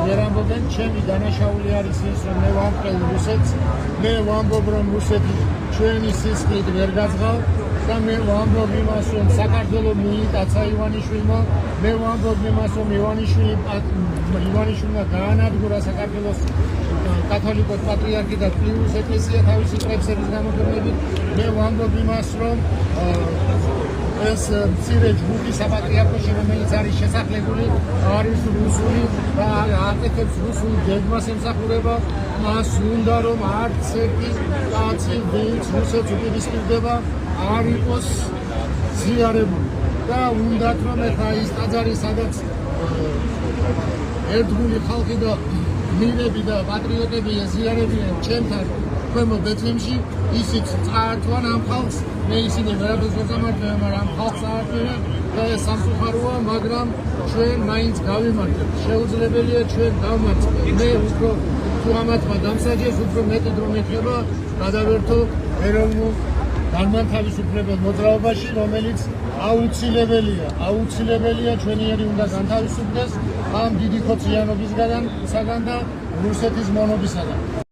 ვერ ამბობენ, ჩემი დანაშაული არის ის, რომ მე ვამყრევ რუსეთს, მე ვამბობ, რომ რუსეთი ჩვენი სისხლით ვერ გაძღავ და მე ვამბობ იმას, რომ საქართველოს მიიტაცა ივანიშვილმა, მე ვამბობ იმას, რომ ივანიშვილმა გაანადგურა საქართველოს კათოლიკოს პატრიარქი და პლიუს ეკლესია თავისი პრეფსების გამოყენებით, მე ვამბობ იმას, რომ ეს მცირე ჯგუფი საპატრიარქოში, რომელიც არის შესახლებული, არის რუსული და აკეთებს რუსულ გეგმას ემსახურება, მას უნდა რომ არც ერთი კაცი, ვინც რუსეთს უპირისპირდება, არ იყოს ზიარებული და უნდათ რომ ეხლა ის ტაძარი, სადაც ერთგული ხალხი და გმირები და პატრიოტები ეზიარებიან ჩემთან ქვემო ბეთლემში, ისიც წაართვან ამ ხალხს, მე ისინი ვერაფერს ვერ წამართვიან, მაგრამ ამ ხალხს წაართვიან და ეს სამწუხაროა, მაგრამ ჩვენ მაინც გავიმართებთ. შეუძლებელია ჩვენ დავმარცხოთ. მე უფრო თუ ამათმა დამსაჯეს, უფრო მეტი დრო მიქნება გადავერთო ეროვნულ განმათავისუფლებელ მოძრაობაში, რომელიც აუცილებელია ჩვენიერი უნდა განთავისუფლდეს ამ დიდი ხოციანობისგან და რუსეთის მონობისგან.